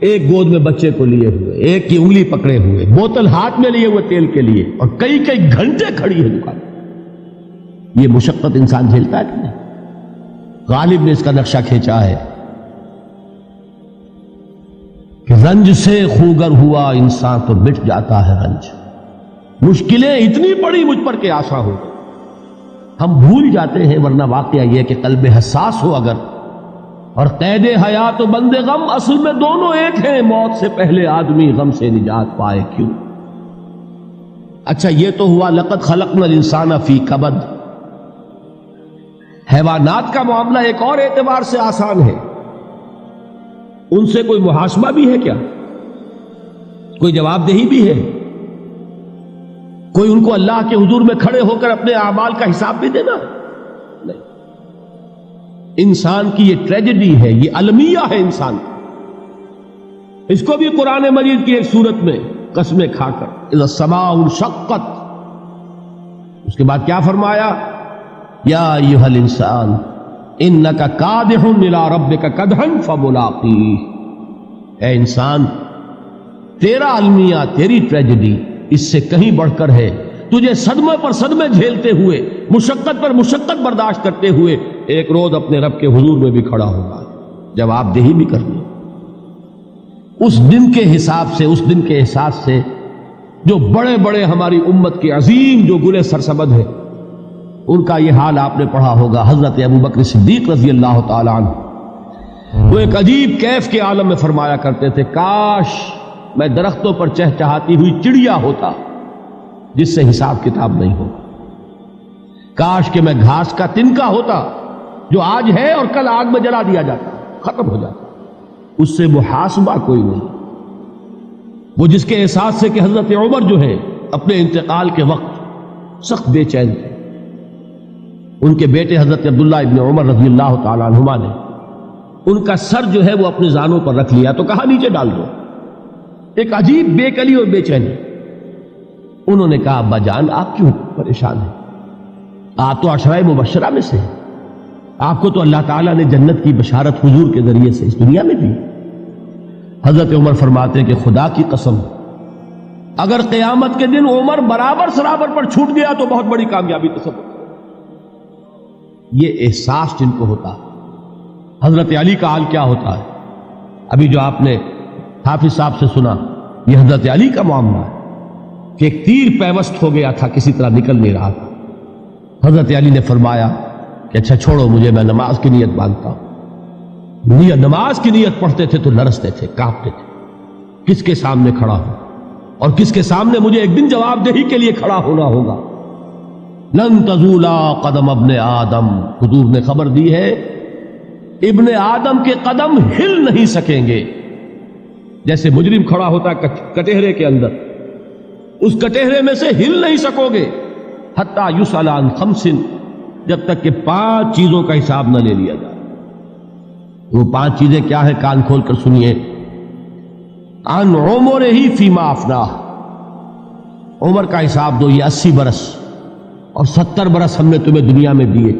ایک گود میں بچے کو لیے ہوئے، ایک کی انگلی پکڑے ہوئے، بوتل ہاتھ میں لیے ہوئے تیل کے لیے، اور کئی کئی گھنٹے کھڑی ہے دکان۔ یہ مشقت انسان جھیلتا ہے کہ نہیں؟ غالب نے اس کا نقشہ کھینچا ہے کہ رنج سے خوگر ہوا انسان تو مٹ جاتا ہے رنج۔ مشکلیں اتنی بڑی مجھ پر کہ آسا ہو، ہم بھول جاتے ہیں، ورنہ واقعہ یہ کہ قلب حساس ہو اگر، اور قید حیات و بند غم، اصل میں دونوں ایک ہیں، موت سے پہلے آدمی غم سے نجات پائے کیوں۔ اچھا یہ تو ہوا لقد خلقنا الانسان فی کبد۔ حیوانات کا معاملہ ایک اور اعتبار سے آسان ہے، ان سے کوئی محاسبہ بھی ہے کیا؟ کوئی جواب دہی بھی ہے؟ کوئی ان کو اللہ کے حضور میں کھڑے ہو کر اپنے اعمال کا حساب بھی دینا؟ نہیں۔ انسان کی یہ ٹریجڈی ہے، یہ المیہ ہے انسان۔ اس کو بھی قرآن مجید کی ایک سورت میں قسمیں کھا کر اذا السماء انشقت، اس کے بعد کیا فرمایا؟ یا ایھا الانسان انک کادح الی ربک کدحا فملاقیہ۔ اے انسان، تیرا المیہ، تیری ٹریجڈی اس سے کہیں بڑھ کر ہے، تجھے صدمے پر صدمے جھیلتے ہوئے، مشقت پر مشقت برداشت کرتے ہوئے ایک روز اپنے رب کے حضور میں بھی کھڑا ہوگا، جواب دہی بھی کرنی۔ اس دن کے حساب سے، اس دن کے احساس سے جو بڑے بڑے ہماری امت کے عظیم جو گلے سرسبد ہیں، ان کا یہ حال آپ نے پڑھا ہوگا۔ حضرت ابوبکر صدیق رضی اللہ تعالیٰ عنہ وہ ایک عجیب کیف کے عالم میں فرمایا کرتے تھے، کاش میں درختوں پر چہچہاتی ہوئی چڑیا ہوتا جس سے حساب کتاب نہیں ہو، کاش کہ میں گھاس کا تنکا ہوتا جو آج ہے اور کل آگ میں جلا دیا جاتا، ختم ہو جاتا، اس سے محاسبہ کوئی نہیں۔ وہ جس کے احساس سے کہ حضرت عمر جو ہے اپنے انتقال کے وقت سخت بے چین تھے، ان کے بیٹے حضرت عبداللہ ابن عمر رضی اللہ تعالیٰ عنہما نے ان کا سر جو ہے وہ اپنے زانوں پر رکھ لیا تو کہا نیچے ڈال دو۔ ایک عجیب بے کلی اور بے چینی۔ انہوں نے کہا ابا جان آپ کیوں پریشان ہیں؟ آپ تو عشرہ مبشرہ میں سے ہیں، آپ کو تو اللہ تعالیٰ نے جنت کی بشارت حضور کے ذریعے سے اس دنیا میں دی۔ حضرت عمر فرماتے ہیں کہ خدا کی قسم اگر قیامت کے دن عمر برابر سرابر پر چھوٹ گیا تو بہت بڑی کامیابی تصور۔ یہ احساس جن کو ہوتا ہے، حضرت علی کا حال کیا ہوتا ہے؟ ابھی جو آپ نے حافظ صاحب سے سنا، یہ حضرت علی کا معاملہ ہے کہ ایک تیر پیوست ہو گیا تھا، کسی طرح نکل نہیں رہا تھا۔ حضرت علی نے فرمایا کہ اچھا چھوڑو مجھے، میں نماز کی نیت باندھتا ہوں۔ نماز کی نیت پڑھتے تھے تو لرزتے تھے، کانپتے تھے، کس کے سامنے کھڑا ہوں اور کس کے سامنے مجھے ایک دن جواب دہی کے لیے کھڑا ہونا ہوگا۔ لن تزولا قدم ابن آدم، حضور نے خبر دی ہے ابن آدم کے قدم ہل نہیں سکیں گے۔ جیسے مجرم کھڑا ہوتا ہے کٹہرے کے اندر، اس کٹہرے میں سے ہل نہیں سکو گے حتی یسأل عن خمس، جب تک کہ 5 چیزوں کا حساب نہ لے لیا جائے۔ وہ 5 چیزیں کیا ہیں؟ کان کھول کر سنیے۔ عن عمرہ فیما افناہ، عمر کا حساب دو، یہ 80 برس اور 70 برس ہم نے تمہیں دنیا میں دیے،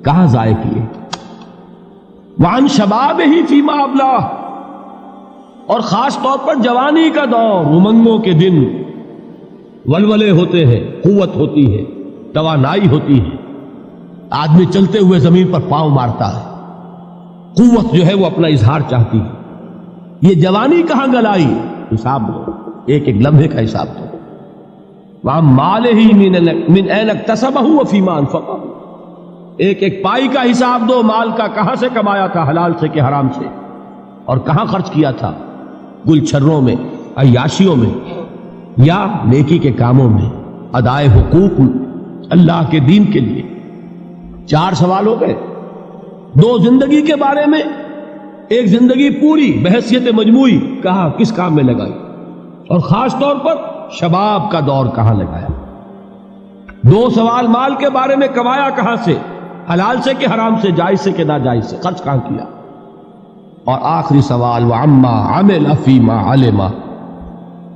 کہاں ضائع کیے؟ وعن شبابہ فیما ابلاہ، اور خاص طور پر جوانی کا دور، امنگوں کے دن، ولولے ہوتے ہیں، قوت ہوتی ہے، توانائی ہوتی ہے، آدمی چلتے ہوئے زمین پر پاؤں مارتا ہے، قوت جو ہے وہ اپنا اظہار چاہتی ہے۔ یہ جوانی کہاں گلائی؟ حساب دو، ایک ایک لمحے کا حساب دو۔ وَعَن مَالِهِ مِنْ أَيْنَ اكْتَسَبَهُ وَفِيمَا أَنْفَقَهُ، ایک ایک پائی کا حساب دو، مال کا کہاں سے کمایا تھا، حلال سے کہ حرام سے، اور کہاں خرچ کیا تھا، گل چھروں میں، عیاشیوں میں، یا نیکی کے کاموں میں، ادائے حقوق اللہ کے دین کے لیے۔ 4 سوال ہو گئے، 2 زندگی کے بارے میں، ایک زندگی پوری بحیثیت مجموعی کہاں کس کام میں لگائی، اور خاص طور پر شباب کا دور کہاں لگایا۔ 2 سوال مال کے بارے میں، کمایا کہاں سے، حلال سے کہ حرام سے، جائز سے کہ ناجائز سے، خرچ کہاں کیا، اور آخری سوال وَعَمَّا عَمِلَ فِيمَا عَلِمَ،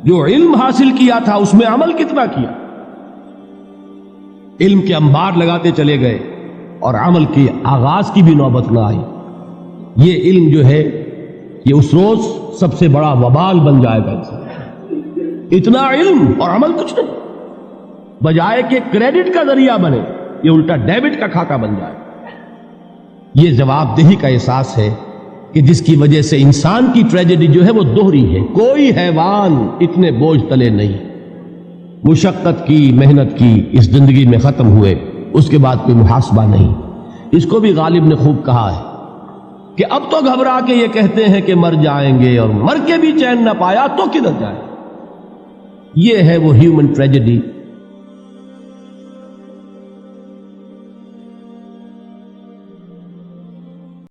جو علم حاصل کیا تھا اس میں عمل کتنا کیا۔ علم کے انبار لگاتے چلے گئے اور عمل کے آغاز کی بھی نوبت نہ آئی۔ یہ علم جو ہے یہ اس روز سب سے بڑا وبال بن جائے گا انسان۔ اتنا علم اور عمل کچھ نہیں، بجائے کہ کریڈٹ کا ذریعہ بنے یہ الٹا ڈیبٹ کا خاکہ بن جائے۔ یہ جواب دہی کا احساس ہے کہ جس کی وجہ سے انسان کی ٹریجڈی جو ہے وہ دوہری ہے۔ کوئی حیوان اتنے بوجھ تلے نہیں، مشقت کی، محنت کی، اس زندگی میں ختم ہوئے، اس کے بعد کوئی محاسبہ نہیں۔ اس کو بھی غالب نے خوب کہا ہے کہ اب تو گھبرا کے یہ کہتے ہیں کہ مر جائیں گے، اور مر کے بھی چین نہ پایا تو کدھر جائیں۔ یہ ہے وہ ہیومن ٹریجڈی